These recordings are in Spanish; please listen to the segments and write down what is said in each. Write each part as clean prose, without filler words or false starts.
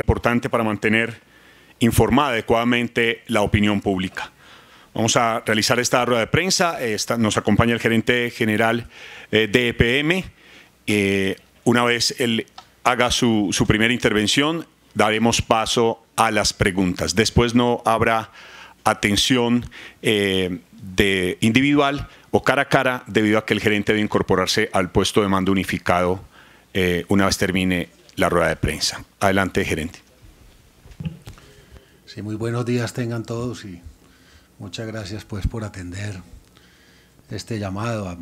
Importante para mantener informada adecuadamente la opinión pública. Vamos a realizar esta rueda de prensa. Nos acompaña el gerente general de EPM. Una vez él haga su primera intervención, daremos paso a las preguntas. Después no habrá atención de individual o cara a cara, debido a que el gerente debe incorporarse al puesto de mando unificado una vez termine la rueda de prensa. Adelante, gerente. Sí, muy buenos días tengan todos y muchas gracias pues por atender este llamado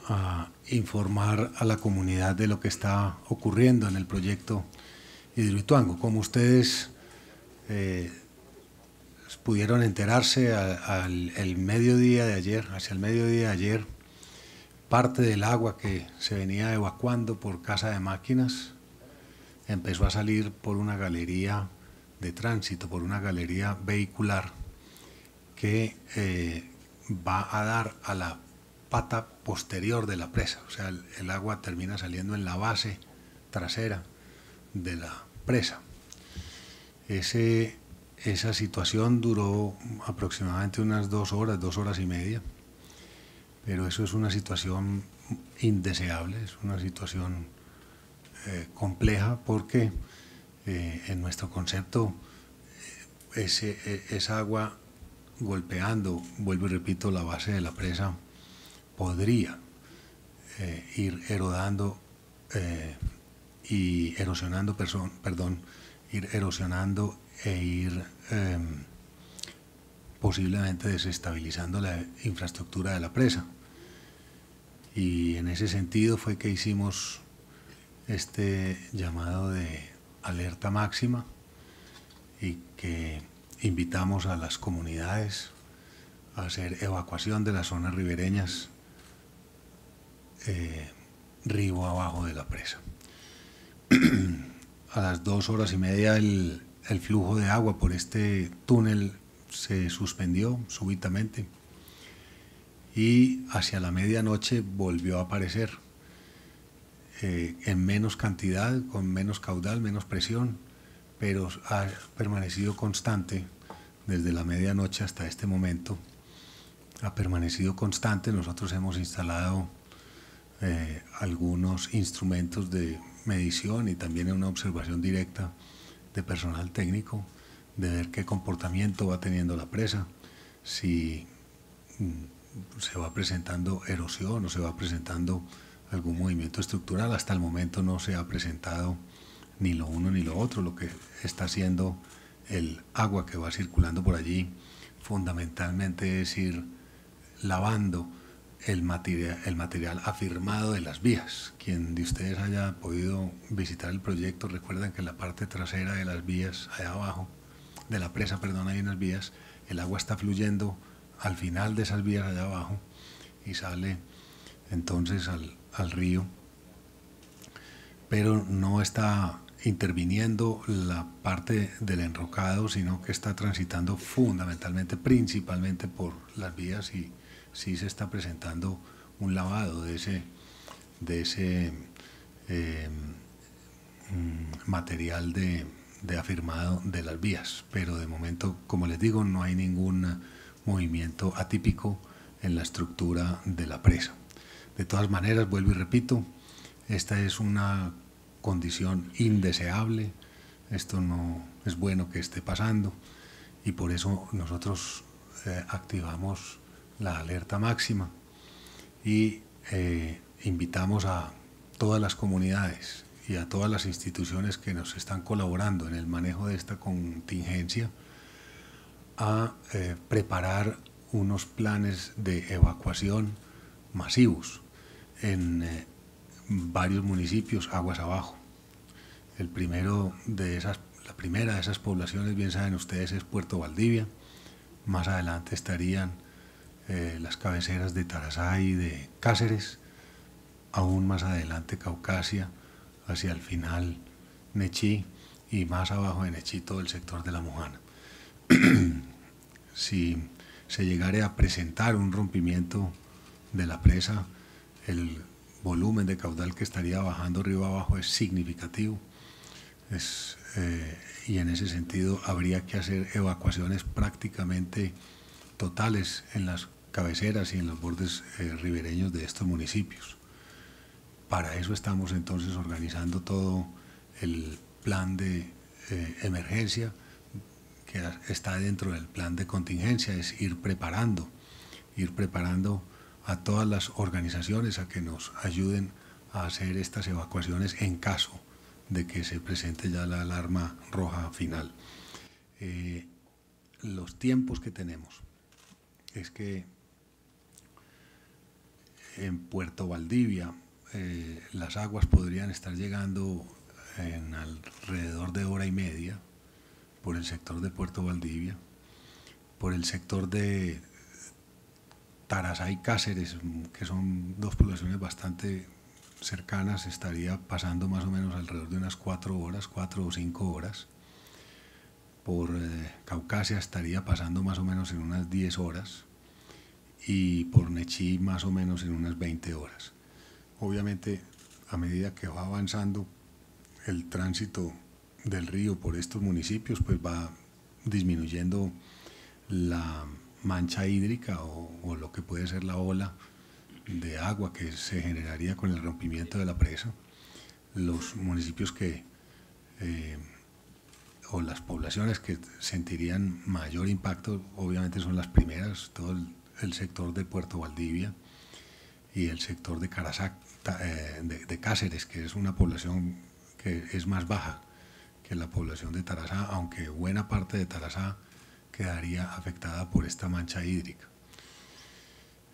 a informar a la comunidad de lo que está ocurriendo en el proyecto Hidroituango. Como ustedes pudieron enterarse el mediodía de ayer, hacia el mediodía de ayer, parte del agua que se venía evacuando por Casa de Máquinas empezó a salir por una galería de tránsito, por una galería vehicular que va a dar a la pata posterior de la presa. O sea, el agua termina saliendo en la base trasera de la presa. Esa situación duró aproximadamente unas 2 horas y media, pero eso es una situación indeseable, es una situación compleja porque en nuestro concepto esa agua golpeando, vuelvo y repito, la base de la presa podría ir erodando y erosionando, ir erosionando e ir posiblemente desestabilizando la infraestructura de la presa. Y en ese sentido fue que hicimos este llamado de alerta máxima y que invitamos a las comunidades a hacer evacuación de las zonas ribereñas río abajo de la presa. A las 2 horas y media el flujo de agua por este túnel se suspendió súbitamente y hacia la medianoche volvió a aparecer en menos cantidad, con menos caudal, menos presión, pero ha permanecido constante desde la medianoche hasta este momento. Ha permanecido constante. Nosotros hemos instalado algunos instrumentos de medición y también una observación directa de personal técnico, de ver qué comportamiento va teniendo la presa, si se va presentando erosión o se va presentando algún movimiento estructural. Hasta el momento no se ha presentado ni lo uno ni lo otro. Lo que está haciendo el agua que va circulando por allí fundamentalmente es ir lavando el material afirmado de las vías. Quien de ustedes haya podido visitar el proyecto, recuerdan que en la parte trasera de las vías, allá abajo, de la presa, perdón, hay unas vías, el agua está fluyendo al final de esas vías allá abajo y sale entonces al río, pero no está interviniendo la parte del enrocado, sino que está transitando fundamentalmente, principalmente por las vías, y sí se está presentando un lavado de ese material de afirmado de las vías, pero de momento, como les digo, no hay ningún movimiento atípico en la estructura de la presa. De todas maneras, vuelvo y repito, esta es una condición indeseable, esto no es bueno que esté pasando y por eso nosotros activamos la alerta máxima y invitamos a todas las comunidades y a todas las instituciones que nos están colaborando en el manejo de esta contingencia a preparar unos planes de evacuación masivos en varios municipios aguas abajo. La primera de esas poblaciones, bien saben ustedes, es Puerto Valdivia. Más adelante estarían las cabeceras de Tarazá y de Cáceres, aún más adelante Caucasia, hacia el final Nechí y más abajo de Nechí todo el sector de La Mojana. Si se llegara a presentar un rompimiento de la presa, el volumen de caudal que estaría bajando río abajo es significativo. Y en ese sentido habría que hacer evacuaciones prácticamente totales en las cabeceras y en los bordes ribereños de estos municipios. Para eso estamos entonces organizando todo el plan de emergencia que está dentro del plan de contingencia, es ir preparando a todas las organizaciones a que nos ayuden a hacer estas evacuaciones en caso de que se presente ya la alarma roja final. Los tiempos que tenemos es que en Puerto Valdivia las aguas podrían estar llegando en alrededor de hora y media por el sector de Puerto Valdivia. Por el sector de Tarazá y Cáceres, que son dos poblaciones bastante cercanas, estaría pasando más o menos alrededor de unas 4 o 5 horas. Por Caucasia estaría pasando más o menos en unas 10 horas y por Nechí más o menos en unas 20 horas. Obviamente, a medida que va avanzando el tránsito del río por estos municipios, pues va disminuyendo la mancha hídrica o lo que puede ser la ola de agua que se generaría con el rompimiento de la presa. Los municipios o las poblaciones que sentirían mayor impacto obviamente son las primeras, todo el sector de Puerto Valdivia y el sector de de Cáceres, que es una población que es más baja que la población de Tarazá, aunque buena parte de Tarazá quedaría afectada por esta mancha hídrica.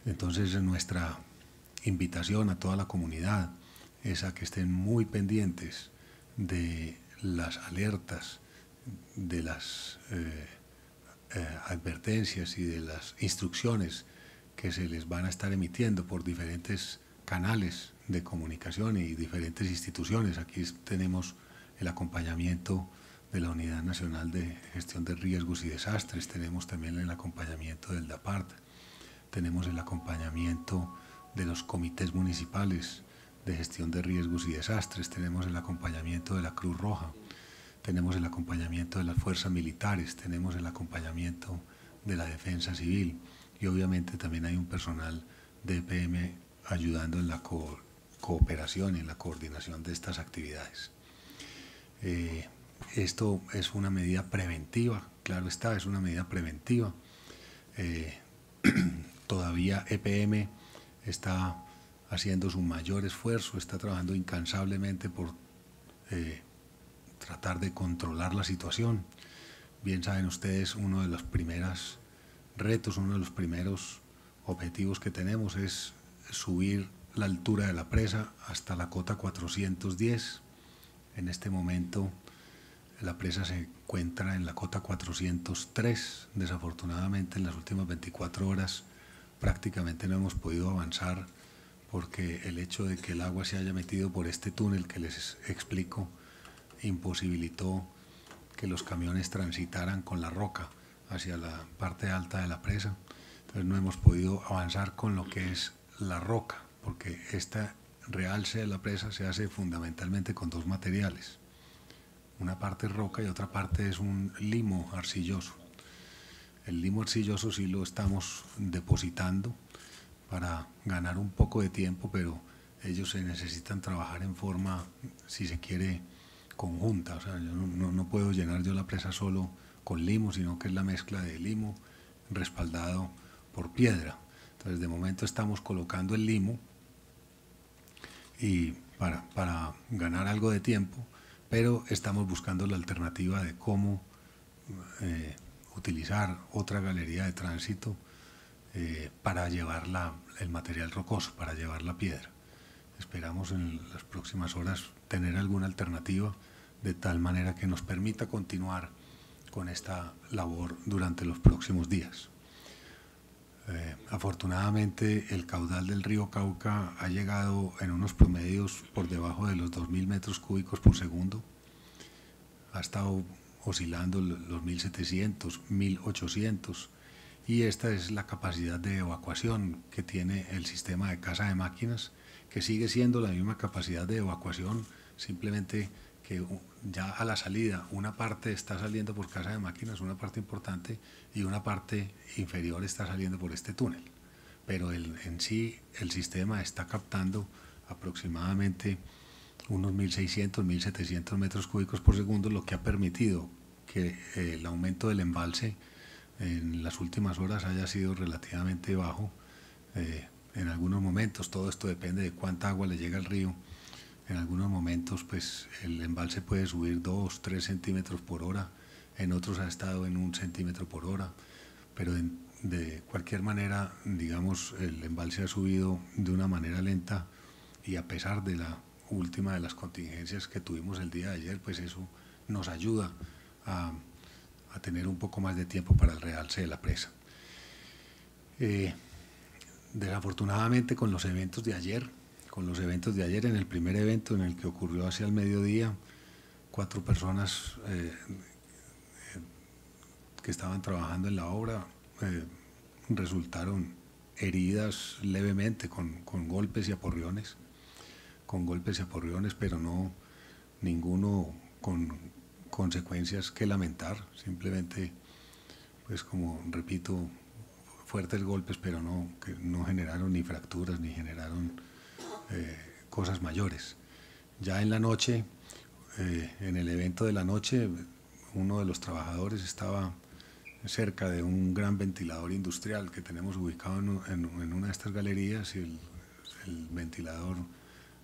Entonces nuestra invitación a toda la comunidad es a que estén muy pendientes de las alertas, de las advertencias y de las instrucciones que se les van a estar emitiendo por diferentes canales de comunicación y diferentes instituciones. Aquí tenemos el acompañamiento de la Unidad Nacional de Gestión de Riesgos y Desastres, tenemos también el acompañamiento del DAPART, tenemos el acompañamiento de los comités municipales de gestión de riesgos y desastres, tenemos el acompañamiento de la Cruz Roja, tenemos el acompañamiento de las fuerzas militares, tenemos el acompañamiento de la defensa civil y obviamente también hay un personal de EPM ayudando en la cooperación y en la coordinación de estas actividades. Esto es una medida preventiva, claro está, es una medida preventiva. Todavía EPM está haciendo su mayor esfuerzo, está trabajando incansablemente por tratar de controlar la situación. Bien saben ustedes, uno de los primeros retos, uno de los primeros objetivos que tenemos es subir la altura de la presa hasta la cota 410. En este momento la presa se encuentra en la cota 403. Desafortunadamente en las últimas 24 horas prácticamente no hemos podido avanzar porque el hecho de que el agua se haya metido por este túnel que les explico imposibilitó que los camiones transitaran con la roca hacia la parte alta de la presa. Entonces no hemos podido avanzar con lo que es la roca, porque este realce de la presa se hace fundamentalmente con dos materiales. Una parte es roca y otra parte es un limo arcilloso. El limo arcilloso sí lo estamos depositando para ganar un poco de tiempo, pero ellos se necesitan trabajar en forma, si se quiere, conjunta. O sea, yo no puedo llenar yo la presa solo con limo, sino que es la mezcla de limo respaldado por piedra. Entonces de momento estamos colocando el limo y para ganar algo de tiempo, pero estamos buscando la alternativa de cómo utilizar otra galería de tránsito para llevar el material rocoso, para llevar la piedra. Esperamos en las próximas horas tener alguna alternativa de tal manera que nos permita continuar con esta labor durante los próximos días. Afortunadamente el caudal del río Cauca ha llegado en unos promedios por debajo de los 2.000 metros cúbicos por segundo. Ha estado oscilando los 1.700, 1.800 y esta es la capacidad de evacuación que tiene el sistema de casa de máquinas, que sigue siendo la misma capacidad de evacuación, simplemente que ya a la salida una parte está saliendo por Casa de Máquinas, una parte importante, y una parte inferior está saliendo por este túnel. Pero en sí el sistema está captando aproximadamente unos 1.600, 1.700 metros cúbicos por segundo, lo que ha permitido que el aumento del embalse en las últimas horas haya sido relativamente bajo. En algunos momentos, todo esto depende de cuánta agua le llega al río, en algunos momentos pues el embalse puede subir 2, 3 centímetros por hora, en otros ha estado en 1 centímetro por hora, pero de cualquier manera, digamos, el embalse ha subido de una manera lenta, y a pesar de la última de las contingencias que tuvimos el día de ayer, pues eso nos ayuda a tener un poco más de tiempo para el realce de la presa. Desafortunadamente con los eventos de ayer, en el primer evento, en el que ocurrió hacia el mediodía, 4 personas que estaban trabajando en la obra resultaron heridas levemente con golpes y aporreones, pero no ninguno con consecuencias que lamentar, simplemente, pues como repito, fuertes golpes, pero que no generaron ni fracturas ni generaron cosas mayores. Ya en la noche, en el evento de la noche, uno de los trabajadores estaba cerca de un gran ventilador industrial que tenemos ubicado en una de estas galerías, y el ventilador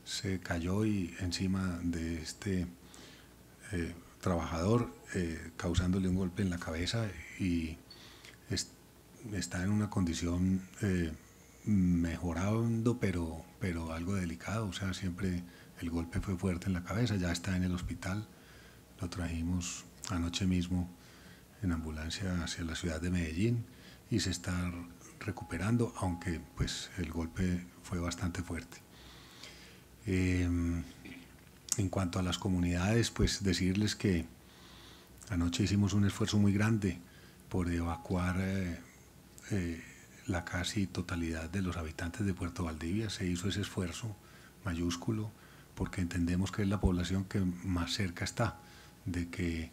se cayó y encima de este trabajador, causándole un golpe en la cabeza, y está en una condición mejorando, pero algo delicado. O sea, siempre el golpe fue fuerte en la cabeza. Ya está en el hospital, lo trajimos anoche mismo en ambulancia hacia la ciudad de Medellín y se está recuperando, aunque pues el golpe fue bastante fuerte. En cuanto a las comunidades, pues decirles que anoche hicimos un esfuerzo muy grande por evacuar la casi totalidad de los habitantes de Puerto Valdivia. Se hizo ese esfuerzo mayúsculo porque entendemos que es la población que más cerca está de que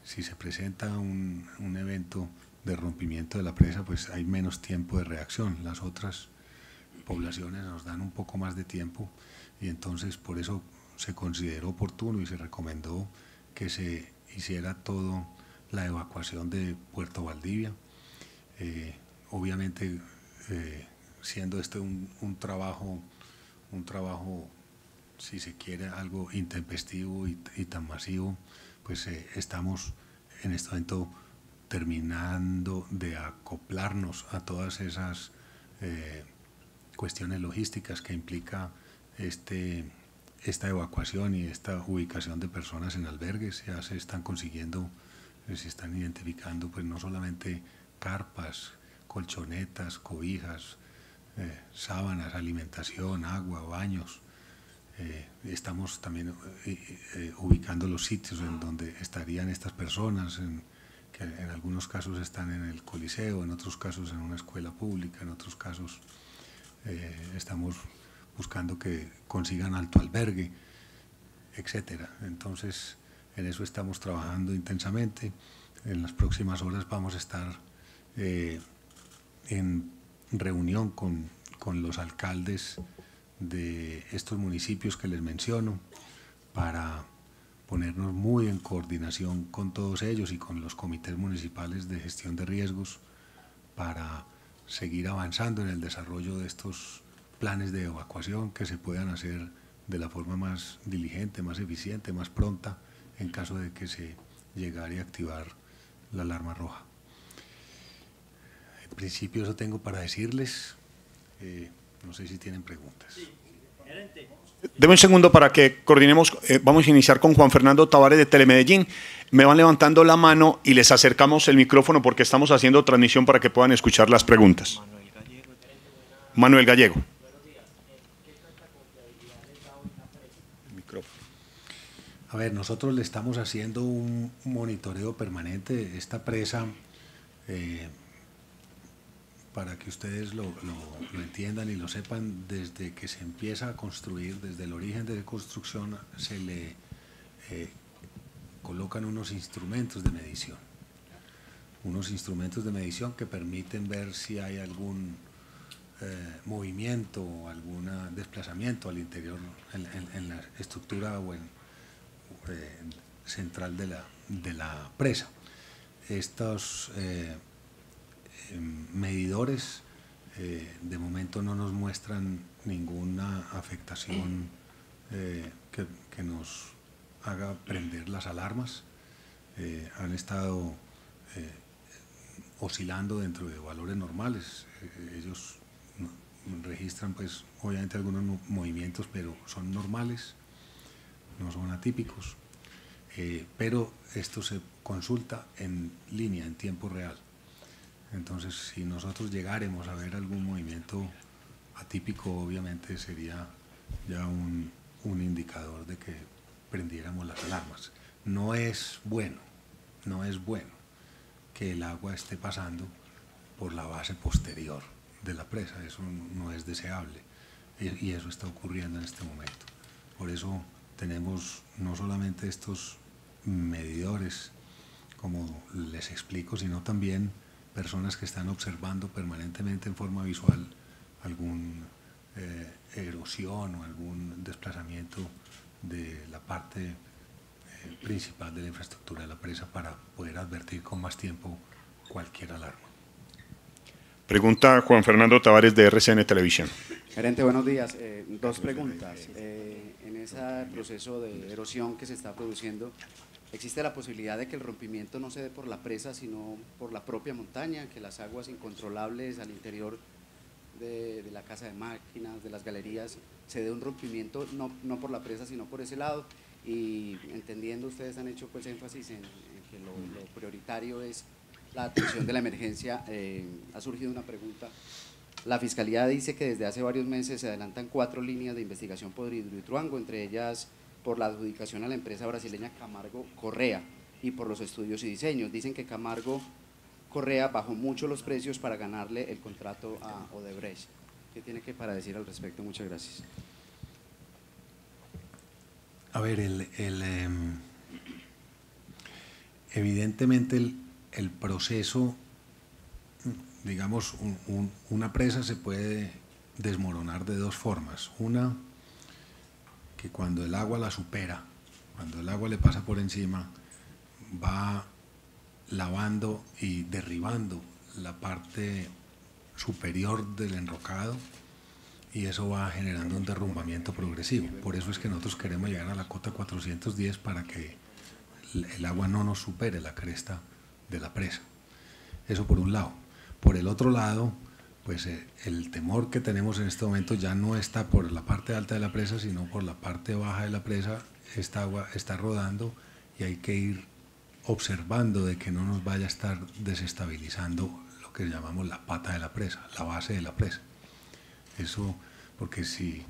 si se presenta un evento de rompimiento de la presa, pues hay menos tiempo de reacción. Las otras poblaciones nos dan un poco más de tiempo, y entonces por eso se consideró oportuno y se recomendó que se hiciera toda la evacuación de Puerto Valdivia. Obviamente, siendo este un trabajo, si se quiere, algo intempestivo y tan masivo, pues estamos en este momento terminando de acoplarnos a todas esas cuestiones logísticas que implica esta evacuación y esta ubicación de personas en albergues. Ya se están consiguiendo, se están identificando pues no solamente carpas, colchonetas, cobijas, sábanas, alimentación, agua, baños. Estamos también ubicando los sitios en donde estarían estas personas, que en algunos casos están en el Coliseo, en otros casos en una escuela pública, en otros casos estamos buscando que consigan alto albergue, etcétera. Entonces, en eso estamos trabajando intensamente. En las próximas horas vamos a estar en reunión con los alcaldes de estos municipios que les menciono, para ponernos muy en coordinación con todos ellos y con los comités municipales de gestión de riesgos, para seguir avanzando en el desarrollo de estos planes de evacuación que se puedan hacer de la forma más diligente, más eficiente, más pronta, en caso de que se llegara a activar la alarma roja. En principio eso tengo para decirles. No sé si tienen preguntas. Deme un segundo para que coordinemos. Vamos a iniciar con Juan Fernando Tavares de Telemedellín. Me van levantando la mano y les acercamos el micrófono porque estamos haciendo transmisión para que puedan escuchar las preguntas. Manuel Gallego. A ver, nosotros le estamos haciendo un monitoreo permanente. Esta presa, para que ustedes lo entiendan y lo sepan, desde que se empieza a construir, desde el origen de construcción, se le colocan unos instrumentos de medición que permiten ver si hay algún movimiento o algún desplazamiento al interior en la estructura o central de la presa. Estos medidores de momento no nos muestran ninguna afectación que nos haga prender las alarmas. Han estado oscilando dentro de valores normales. Ellos registran pues obviamente algunos movimientos, pero son normales, no son atípicos, pero esto se consulta en línea, en tiempo real. Entonces, si nosotros llegáramos a ver algún movimiento atípico, obviamente sería ya un indicador de que prendiéramos las alarmas. No es bueno que el agua esté pasando por la base posterior de la presa, eso no es deseable y eso está ocurriendo en este momento. Por eso tenemos no solamente estos medidores, como les explico, sino también personas que están observando permanentemente en forma visual algún erosión o algún desplazamiento de la parte principal de la infraestructura de la presa para poder advertir con más tiempo cualquier alarma. Pregunta Juan Fernando Tavares de RCN Televisión. Gerente, buenos días. Dos preguntas. En ese proceso de erosión que se está produciendo, ¿existe la posibilidad de que el rompimiento no se dé por la presa, sino por la propia montaña, que las aguas incontrolables al interior de la casa de máquinas, de las galerías, se dé un rompimiento no por la presa, sino por ese lado? Y entendiendo, ustedes han hecho pues énfasis en que lo prioritario es la atención de la emergencia. Ha surgido una pregunta. La Fiscalía dice que desde hace varios meses se adelantan 4 líneas de investigación por Hidroituango, entre ellas por la adjudicación a la empresa brasileña Camargo Correa y por los estudios y diseños. Dicen que Camargo Correa bajó mucho los precios para ganarle el contrato a Odebrecht. ¿Qué tiene que para decir al respecto? Muchas gracias. A ver, evidentemente el proceso, digamos, una presa se puede desmoronar de dos formas. Una, que cuando el agua la supera, cuando el agua le pasa por encima, va lavando y derribando la parte superior del enrocado y eso va generando un derrumbamiento progresivo. Por eso es que nosotros queremos llegar a la cota 410 para que el agua no nos supere la cresta de la presa. Eso por un lado. Por el otro lado, pues el temor que tenemos en este momento ya no está por la parte alta de la presa, sino por la parte baja de la presa. Esta agua está rodando y hay que ir observando de que no nos vaya a estar desestabilizando lo que llamamos la pata de la presa, la base de la presa. Eso, porque si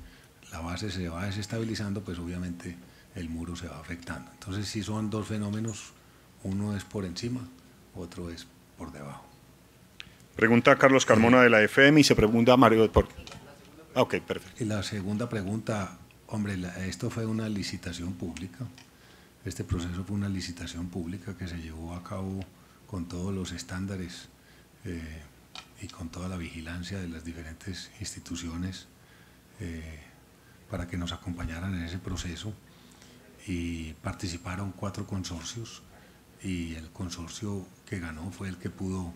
la base se va desestabilizando, pues obviamente el muro se va afectando. Entonces sí son dos fenómenos, uno es por encima, otro es por debajo. Pregunta Carlos Carmona de la FM y se pregunta Mario por... Ok, perfecto. Y la segunda pregunta, hombre, esto fue una licitación pública. Este proceso fue una licitación pública que se llevó a cabo con todos los estándares y con toda la vigilancia de las diferentes instituciones para que nos acompañaran en ese proceso, y participaron 4 consorcios y el consorcio que ganó fue el que pudo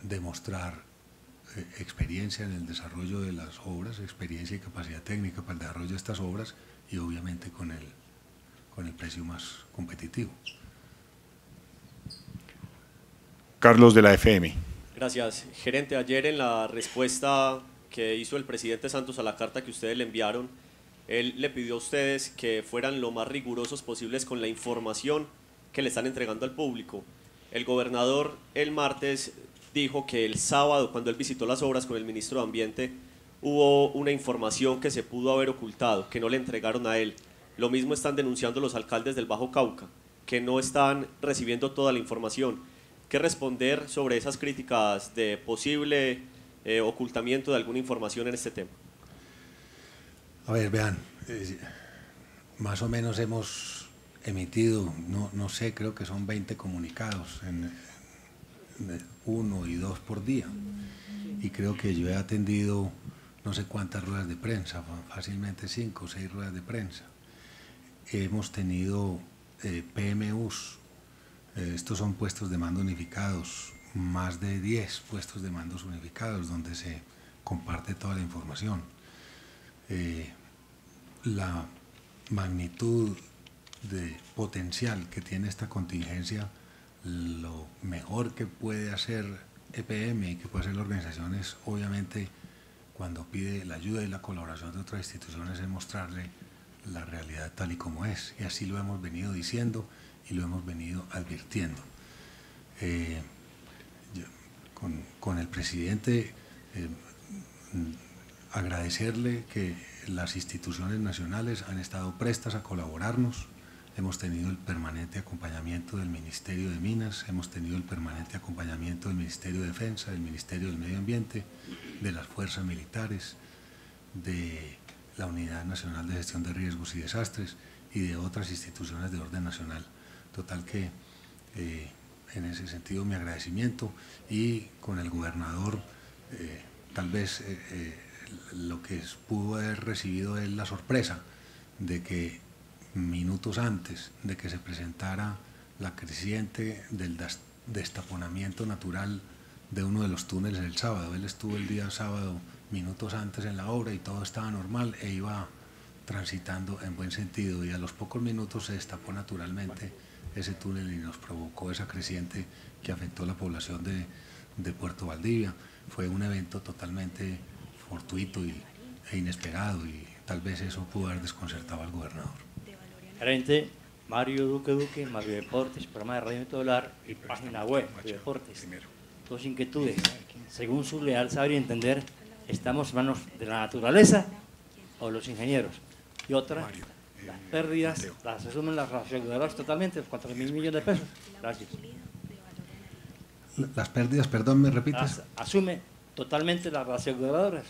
demostrar experiencia en el desarrollo de las obras, experiencia y capacidad técnica para el desarrollo de estas obras y obviamente con el precio más competitivo. Carlos de la FM. Gracias. Gerente, ayer en la respuesta que hizo el presidente Santos a la carta que ustedes le enviaron, él le pidió a ustedes que fueran lo más rigurosos posibles con la información que le están entregando al público. El gobernador el martes dijo que el sábado, cuando él visitó las obras con el ministro de Ambiente, hubo una información que se pudo haber ocultado, que no le entregaron a él. Lo mismo están denunciando los alcaldes del Bajo Cauca, que no están recibiendo toda la información. ¿Qué responder sobre esas críticas de posible ocultamiento de alguna información en este tema? A ver, vean, más o menos hemos emitido, no sé, creo que son 20 comunicados, uno y dos por día, y creo que yo he atendido no sé cuántas ruedas de prensa, fácilmente 5 o 6 ruedas de prensa. Hemos tenido PMUs, estos son puestos de mando unificados, más de 10 puestos de mandos unificados donde se comparte toda la información. La magnitud de potencial que tiene esta contingencia, lo mejor que puede hacer EPM y que puede hacer la organización es, obviamente, cuando pide la ayuda y la colaboración de otras instituciones, es mostrarle la realidad tal y como es, y así lo hemos venido diciendo y lo hemos venido advirtiendo. Con el presidente, agradecerle que las instituciones nacionales han estado prestas a colaborarnos. Hemos tenido el permanente acompañamiento del Ministerio de Minas, hemos tenido el permanente acompañamiento del Ministerio de Defensa, del Ministerio del Medio Ambiente, de las Fuerzas Militares, de la Unidad Nacional de Gestión de Riesgos y Desastres y de otras instituciones de orden nacional. Total que en ese sentido mi agradecimiento, y con el gobernador tal vez lo que pudo haber recibido es la sorpresa de que minutos antes de que se presentara la creciente del destaponamiento natural de uno de los túneles el sábado, él estuvo el día sábado minutos antes en la obra y todo estaba normal e iba transitando en buen sentido, y a los pocos minutos se destapó naturalmente ese túnel y nos provocó esa creciente que afectó la población de Puerto Valdivia. Fue un evento totalmente fortuito e inesperado, y tal vez eso pudo haber desconcertado al gobernador. Gerente Mario Duque, Mario Deportes, programa de Radio Metodolar y página web de Deportes. Dos inquietudes. Según su leal saber y entender, ¿estamos en manos de la naturaleza o los ingenieros? Y otra, las pérdidas las asumen las aseguradoras totalmente, los 4.000 millones de pesos. Gracias. Las pérdidas, perdón, ¿me repites? Las asume totalmente las aseguradoras.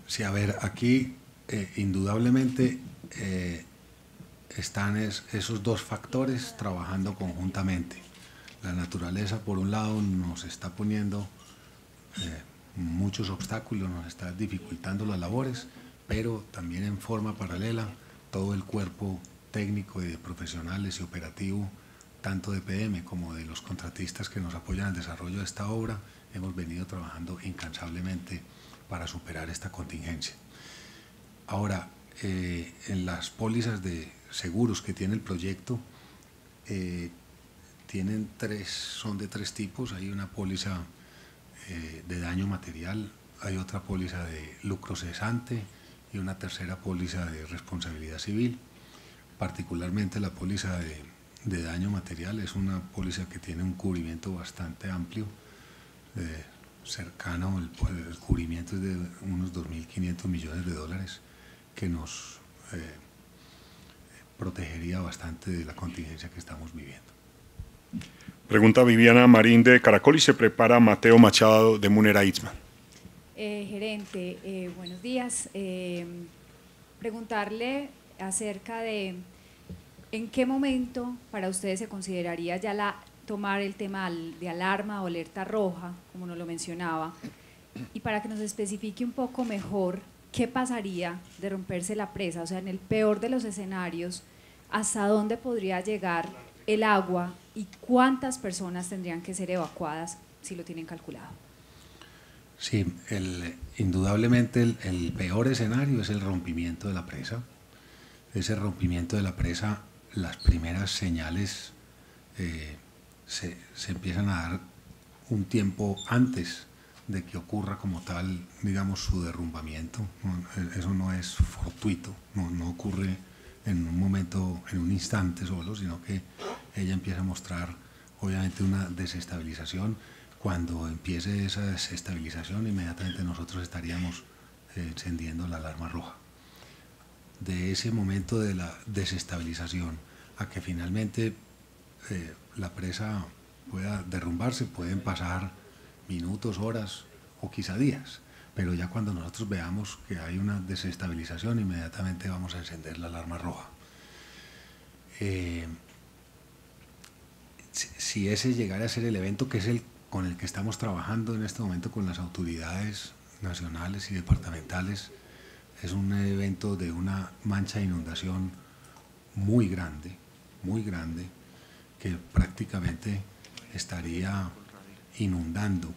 Sí, a ver, aquí indudablemente están esos dos factores trabajando conjuntamente. La naturaleza, por un lado, nos está poniendo muchos obstáculos, nos está dificultando las labores, pero también en forma paralela todo el cuerpo técnico y de profesionales y operativo, tanto de EPM como de los contratistas que nos apoyan en el desarrollo de esta obra, hemos venido trabajando incansablemente para superar esta contingencia. Ahora, en las pólizas de seguros que tiene el proyecto, son de tres tipos. Hay una póliza de daño material, hay otra póliza de lucro cesante y una tercera póliza de responsabilidad civil. Particularmente la póliza de daño material es una póliza que tiene un cubrimiento bastante amplio, cercano, el cubrimiento es de unos 2.500 millones de dólares, que nos protegería bastante de la contingencia que estamos viviendo. Pregunta Viviana Marín de Caracol y se prepara Mateo Machado de Munera Itzman. Gerente, buenos días. Preguntarle acerca de en qué momento para ustedes se consideraría ya tomar el tema de alarma o alerta roja, como nos lo mencionaba, y para que nos especifique un poco mejor qué pasaría de romperse la presa, o sea, en el peor de los escenarios, hasta dónde podría llegar el agua y cuántas personas tendrían que ser evacuadas, si lo tienen calculado. Sí, indudablemente el peor escenario es el rompimiento de la presa. Ese rompimiento de la presa, las primeras señales se empiezan a dar un tiempo antes de que ocurra como tal, digamos, su derrumbamiento. Eso no es fortuito, no ocurre en un momento, en un instante solo, sino que ella empieza a mostrar obviamente una desestabilización. Cuando empiece esa desestabilización, inmediatamente nosotros estaríamos encendiendo la alarma roja. De ese momento de la desestabilización a que finalmente la presa pueda derrumbarse, pueden pasar minutos, horas o quizá días, pero ya cuando nosotros veamos que hay una desestabilización, inmediatamente vamos a encender la alarma roja. Si ese llegara a ser el evento, que es el con el que estamos trabajando en este momento con las autoridades nacionales y departamentales, es un evento de una mancha de inundación muy grande, que prácticamente estaría inundando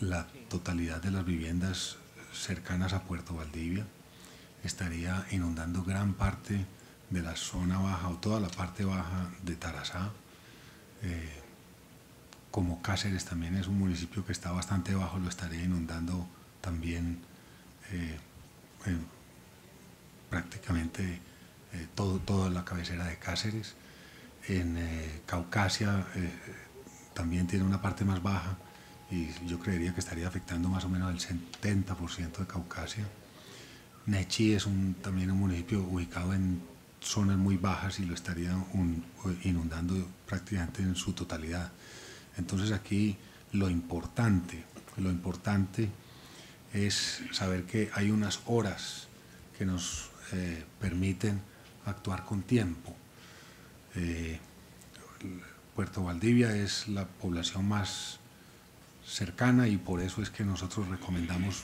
la totalidad de las viviendas cercanas a Puerto Valdivia, estaría inundando gran parte de la zona baja o toda la parte baja de Tarazá. Como Cáceres también es un municipio que está bastante bajo, lo estaría inundando también prácticamente toda la cabecera de Cáceres. En Caucasia también tiene una parte más baja y yo creería que estaría afectando más o menos el 70% de Caucasia. Nechí es también un municipio ubicado en zonas muy bajas y lo estaría inundando prácticamente en su totalidad. Entonces aquí lo importante es saber que hay unas horas que nos permiten actuar con tiempo. Puerto Valdivia es la población más cercana y por eso es que nosotros recomendamos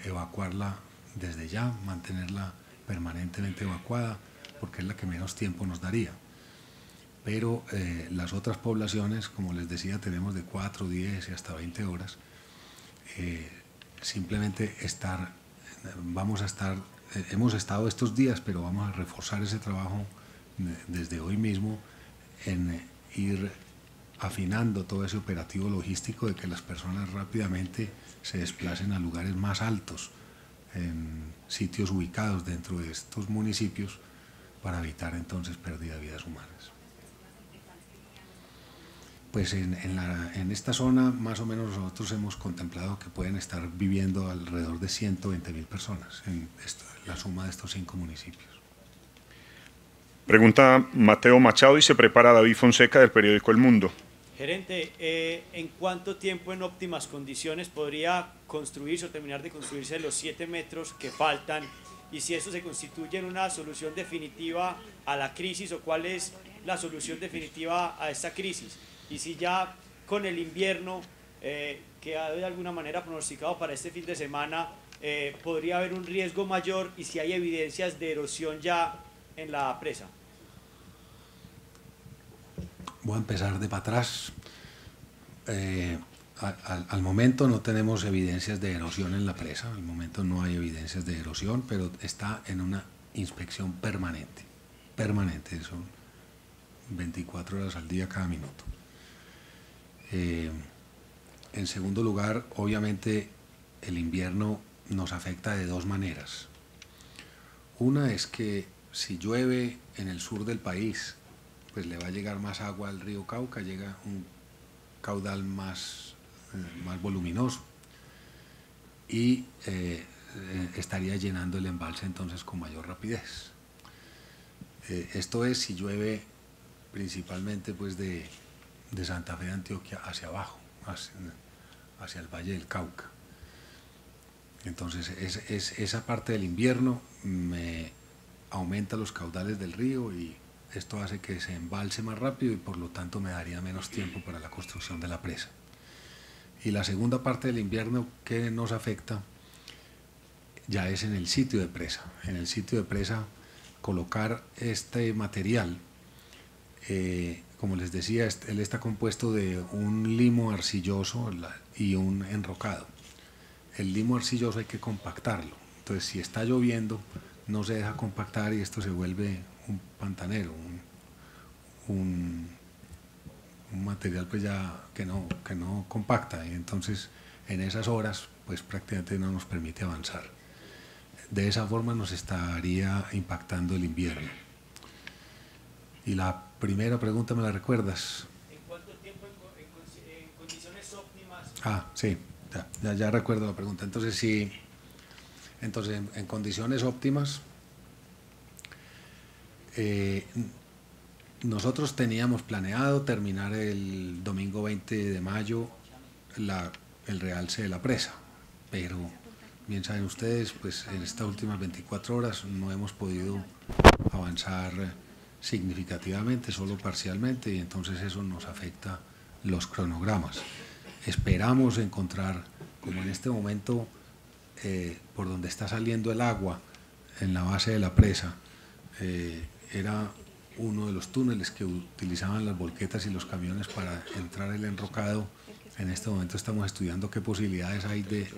evacuarla desde ya, mantenerla permanentemente evacuada, porque es la que menos tiempo nos daría. Pero las otras poblaciones, como les decía, tenemos de 4, 10 y hasta 20 horas. Simplemente hemos estado estos días, pero vamos a reforzar ese trabajo desde hoy mismo en ir afinando todo ese operativo logístico de que las personas rápidamente se desplacen a lugares más altos, en sitios ubicados dentro de estos municipios, para evitar entonces pérdida de vidas humanas. Pues en esta zona más o menos nosotros hemos contemplado que pueden estar viviendo alrededor de 120.000 personas en la suma de estos 5 municipios. Pregunta Mateo Machado y se prepara David Fonseca del periódico El Mundo. Gerente, ¿en cuánto tiempo en óptimas condiciones podría construirse o terminar de construirse los 7 metros que faltan? Y si eso se constituye en una solución definitiva a la crisis, o cuál es la solución definitiva a esta crisis. Y si ya con el invierno, que ha de alguna manera pronosticado para este fin de semana, podría haber un riesgo mayor, y si hay evidencias de erosión ya en la presa. Voy a empezar de para atrás. Al momento no tenemos evidencias de erosión en la presa, al momento no hay evidencias de erosión, pero está en una inspección permanente, son 24 horas al día cada minuto. En segundo lugar, obviamente el invierno nos afecta de 2 maneras. Una es que si llueve en el sur del país, pues le va a llegar más agua al río Cauca, llega un caudal más voluminoso y estaría llenando el embalse entonces con mayor rapidez. Esto es si llueve principalmente pues de Santa Fe de Antioquia hacia abajo, hacia el Valle del Cauca. Entonces esa parte del invierno me aumenta los caudales del río y esto hace que se embalse más rápido y por lo tanto me daría menos tiempo para la construcción de la presa. Y la segunda parte del invierno que nos afecta ya es en el sitio de presa. En el sitio de presa colocar este material, como les decía, él está compuesto de un limo arcilloso y un enrocado. El limo arcilloso hay que compactarlo, entonces si está lloviendo no se deja compactar y esto se vuelve un pantanero, un material pues ya que no compacta, y entonces en esas horas pues prácticamente no nos permite avanzar. De esa forma nos estaría impactando el invierno. Y la primera pregunta, ¿me la recuerdas? ¿En cuánto tiempo en condiciones óptimas? Ah, sí, ya recuerdo la pregunta. Entonces sí, en condiciones óptimas, nosotros teníamos planeado terminar el domingo 20 de mayo el realce de la presa, pero bien saben ustedes, pues en estas últimas 24 horas no hemos podido avanzar significativamente, solo parcialmente, y entonces eso nos afecta los cronogramas. Esperamos encontrar, como en este momento, por donde está saliendo el agua, en la base de la presa, era uno de los túneles que utilizaban las volquetas y los camiones para entrar el enrocado. En este momento estamos estudiando qué posibilidades hay de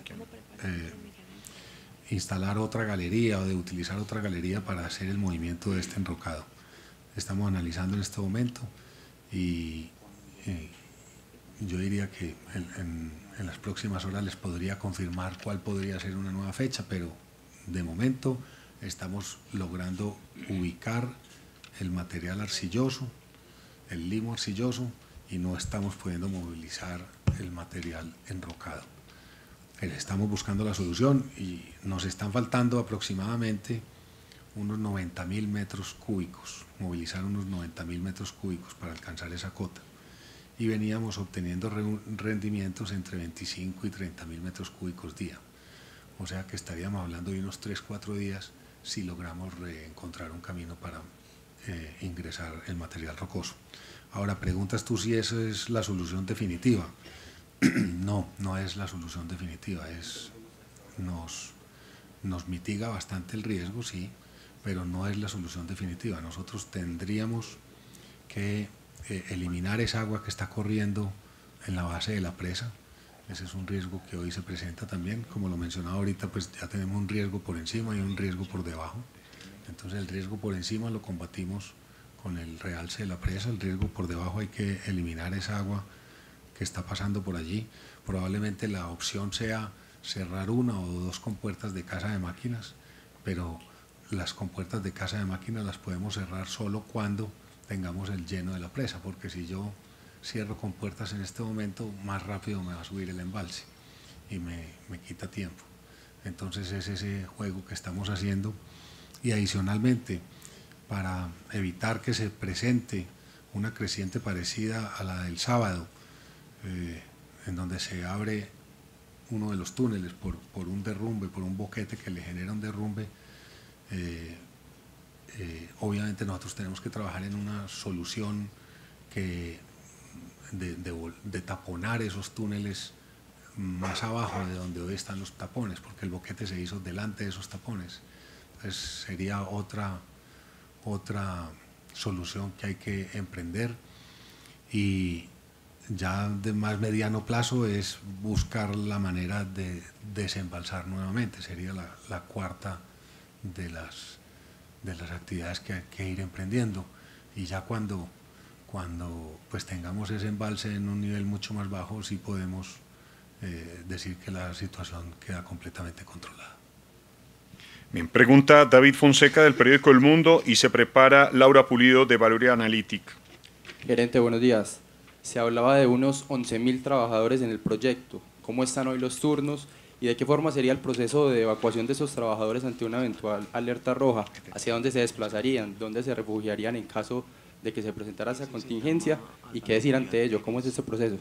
instalar otra galería o de utilizar otra galería para hacer el movimiento de este enrocado. Estamos analizando en este momento y yo diría que en las próximas horas les podría confirmar cuál podría ser una nueva fecha, pero de momento estamos logrando ubicar el material arcilloso, el limo arcilloso, y no estamos pudiendo movilizar el material enrocado. Estamos buscando la solución y nos están faltando aproximadamente unos 90.000 metros cúbicos, movilizar unos 90.000 metros cúbicos para alcanzar esa cota. Y veníamos obteniendo rendimientos entre 25 y 30.000 metros cúbicos día. O sea que estaríamos hablando de unos 3-4 días si logramos reencontrar un camino para ingresar el material rocoso. Ahora, preguntas tú si esa es la solución definitiva. No, no es la solución definitiva, nos mitiga bastante el riesgo, sí, pero no es la solución definitiva. Nosotros tendríamos que eliminar esa agua que está corriendo en la base de la presa. Ese es un riesgo que hoy se presenta también. Como lo mencionaba ahorita, pues ya tenemos un riesgo por encima y un riesgo por debajo. Entonces el riesgo por encima lo combatimos con el realce de la presa, el riesgo por debajo hay que eliminar esa agua que está pasando por allí. Probablemente la opción sea cerrar una o dos compuertas de casa de máquinas, pero las compuertas de casa de máquinas las podemos cerrar solo cuando tengamos el lleno de la presa, porque si yo cierro compuertas en este momento, más rápido me va a subir el embalse y me quita tiempo. Entonces es ese juego que estamos haciendo, y adicionalmente, para evitar que se presente una creciente parecida a la del sábado, en donde se abre uno de los túneles por un derrumbe, por un boquete que le genera un derrumbe, obviamente nosotros tenemos que trabajar en una solución de taponar esos túneles más abajo de donde hoy están los tapones, porque el boquete se hizo delante de esos tapones. Entonces sería otra solución que hay que emprender, y ya de más mediano plazo es buscar la manera de desembalsar nuevamente. Sería la cuarta de las actividades que hay que ir emprendiendo, y ya cuando pues tengamos ese embalse en un nivel mucho más bajo, sí podemos decir que la situación queda completamente controlada. Bien, pregunta David Fonseca del periódico El Mundo y se prepara Laura Pulido de Valoria Analytic. Gerente, buenos días. Se hablaba de unos 11.000 trabajadores en el proyecto. ¿Cómo están hoy los turnos y de qué forma sería el proceso de evacuación de esos trabajadores ante una eventual alerta roja? ¿Hacia dónde se desplazarían? ¿Dónde se refugiarían en caso de que se presentara esa contingencia? ¿Y qué decir ante ello? ¿Cómo es este proceso?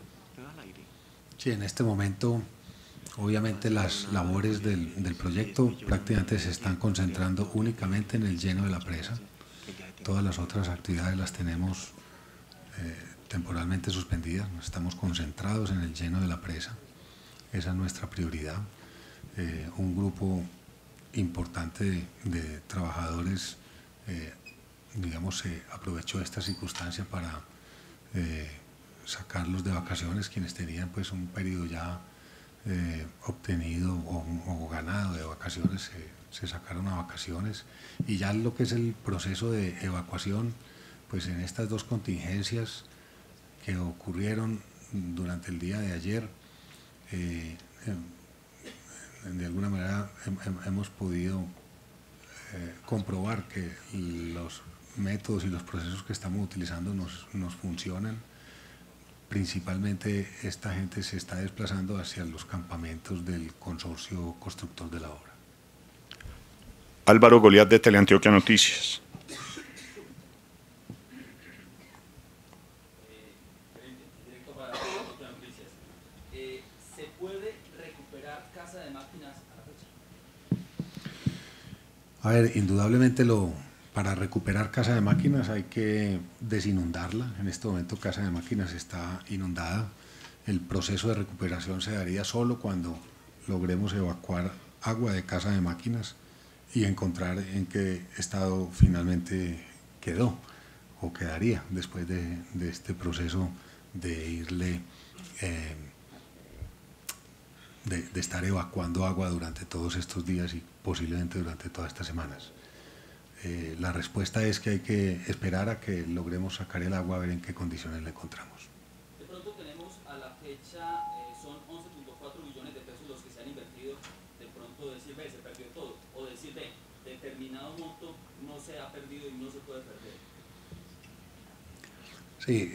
Sí, en este momento, obviamente las labores del proyecto prácticamente se están concentrando únicamente en el lleno de la presa. Todas las otras actividades las tenemos temporalmente suspendidas, estamos concentrados en el lleno de la presa, esa es nuestra prioridad. Un grupo importante de trabajadores, digamos, se aprovechó esta circunstancia para sacarlos de vacaciones, quienes tenían pues un periodo ya obtenido o ganado de vacaciones, se sacaron a vacaciones, y ya lo que es el proceso de evacuación, pues en estas dos contingencias que ocurrieron durante el día de ayer, de alguna manera hemos podido comprobar que los métodos y los procesos que estamos utilizando nos funcionan. Principalmente esta gente se está desplazando hacia los campamentos del consorcio constructor de la obra. Álvaro Goliat de Teleantioquia Noticias. ¿Se puede recuperar casa de máquinas a la fecha? A ver, indudablemente para recuperar Casa de Máquinas hay que desinundarla. En este momento Casa de Máquinas está inundada. El proceso de recuperación se daría solo cuando logremos evacuar agua de Casa de Máquinas y encontrar en qué estado finalmente quedó o quedaría después de este proceso de irle, de estar evacuando agua durante todos estos días y posiblemente durante todas estas semanas. La respuesta es que hay que esperar a que logremos sacar el agua a ver en qué condiciones la encontramos. De pronto tenemos a la fecha, son 11.4 billones de pesos los que se han invertido. De pronto decir, ve, se perdió todo, o decir, ve, determinado monto no se ha perdido y no se puede perder. Sí,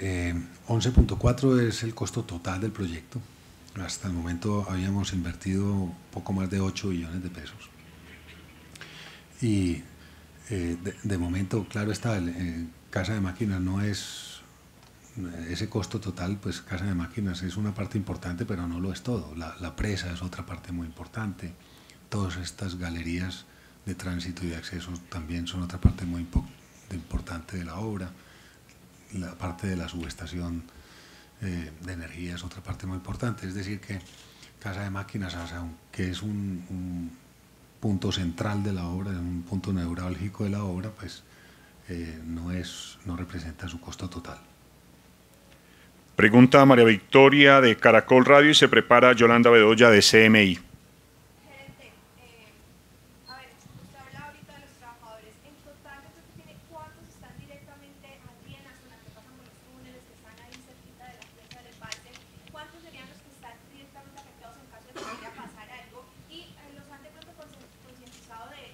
11.4 es el costo total del proyecto. Hasta el momento habíamos invertido poco más de 8 billones de pesos. Y de momento, claro está, Casa de Máquinas no es ese costo total, pues Casa de Máquinas es una parte importante, pero no lo es todo. La presa es otra parte muy importante. Todas estas galerías de tránsito y de acceso también son otra parte muy importante de la obra. La parte de la subestación de energía es otra parte muy importante. Es decir que Casa de Máquinas, aunque es un punto central de la obra, un punto neurálgico de la obra, pues no representa su costo total. Pregunta María Victoria de Caracol Radio y se prepara Yolanda Bedoya de CMI. Gerente, a ver, usted habla ahorita de los trabajadores. En total, ¿usted tiene cuántos están directamente allí en la zona que pasan por los túneles, que están ahí cerquita de la flecha del embalse? ¿Cuántos serían los que están directamente afectados en caso de que vaya a pasar algo? ¿Y los han de pronto concientizado del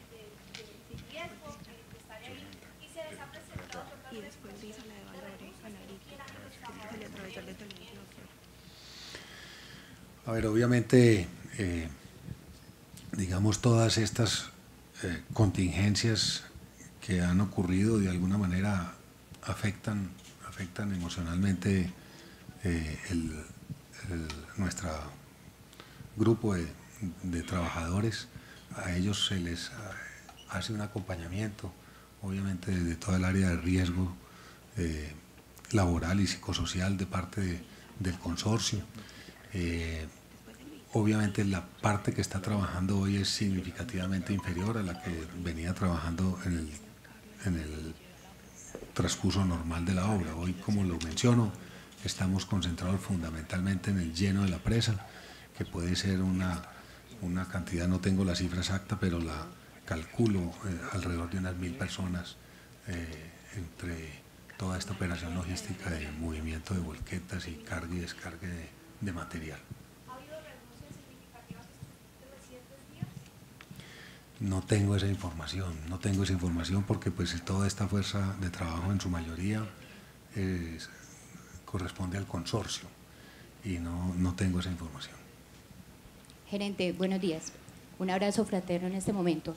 riesgo de estar ahí? ¿Y se les ha presentado totalmente? Y después dice la de valores analíticos, que le aprovechar de televisión. A ver, obviamente, digamos, todas estas contingencias que han ocurrido de alguna manera afectan emocionalmente nuestro grupo de trabajadores. A ellos se les hace un acompañamiento, obviamente, de toda el área de riesgo laboral y psicosocial de parte del consorcio. Obviamente la parte que está trabajando hoy es significativamente inferior a la que venía trabajando en el transcurso normal de la obra. Hoy, como lo menciono, estamos concentrados fundamentalmente en el lleno de la presa, que puede ser una cantidad, no tengo la cifra exacta, pero la calculo alrededor de unas 1000 personas entre toda esta operación logística de movimiento de volquetas y carga y descarga de material. ¿Ha habido renuncias significativas estos recientes días? No tengo esa información porque pues toda esta fuerza de trabajo en su mayoría corresponde al consorcio y no tengo esa información. Gerente, buenos días. Un abrazo fraterno en este momento.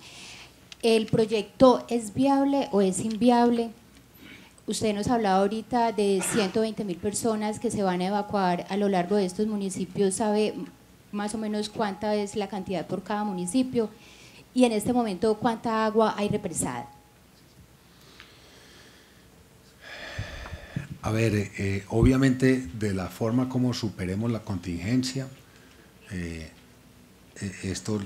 ¿El proyecto es viable o es inviable? Usted nos hablaba ahorita de 120.000 personas que se van a evacuar a lo largo de estos municipios. ¿Sabe más o menos cuánta es la cantidad por cada municipio? Y en este momento, ¿cuánta agua hay represada? A ver, obviamente de la forma como superemos la contingencia, esto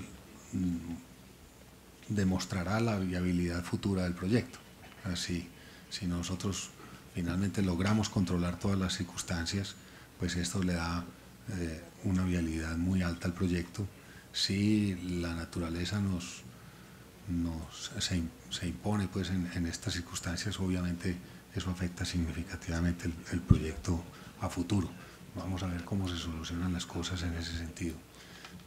demostrará la viabilidad futura del proyecto. Así, si nosotros finalmente logramos controlar todas las circunstancias, pues esto le da una viabilidad muy alta al proyecto. Si la naturaleza se impone pues en estas circunstancias, obviamente eso afecta significativamente el proyecto a futuro. Vamos a ver cómo se solucionan las cosas en ese sentido.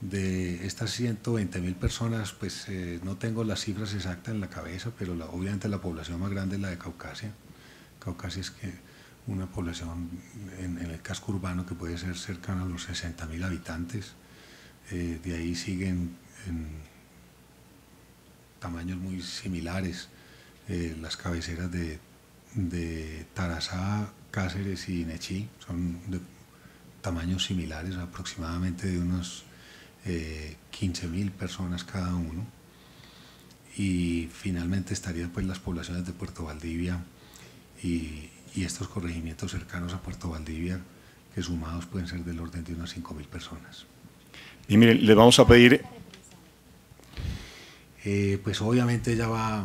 De estas 120.000 personas, pues no tengo las cifras exactas en la cabeza, pero obviamente la población más grande es la de Caucasia. Caucasia es una población en el casco urbano que puede ser cercana a los 60.000 habitantes. De ahí siguen en tamaños muy similares las cabeceras de Tarazá, Cáceres y Nechí, son de tamaños similares, aproximadamente de unos 15.000 personas cada uno. y finalmente estarían pues las poblaciones de Puerto Valdivia y estos corregimientos cercanos a Puerto Valdivia, que sumados pueden ser del orden de unas 5.000 personas. Y mire, le vamos a pedir… Pues obviamente ya va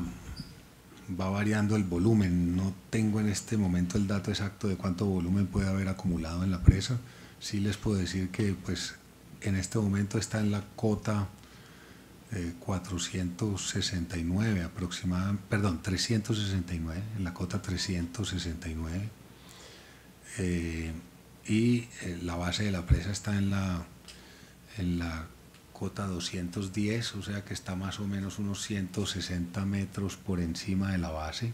variando el volumen. No tengo en este momento el dato exacto de cuánto volumen puede haber acumulado en la presa. Sí les puedo decir que pues en este momento está en la cota 469 aproximadamente, perdón, 369, en la cota 369, y la base de la presa está en la cota 210, o sea que está más o menos unos 160 metros por encima de la base,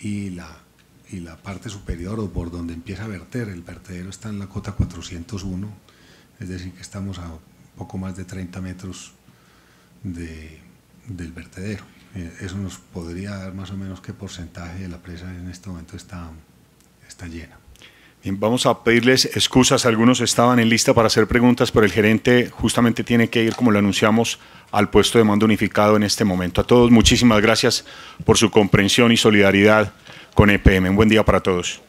y la parte superior, o por donde empieza a verter, el vertedero está en la cota 401, es decir que estamos a poco más de 30 metros del vertedero. Eso nos podría dar más o menos qué porcentaje de la presa en este momento está llena. Bien, vamos a pedirles excusas, algunos estaban en lista para hacer preguntas, pero el gerente justamente tiene que ir, como lo anunciamos, al puesto de mando unificado en este momento. A todos, muchísimas gracias por su comprensión y solidaridad con EPM. Un buen día para todos.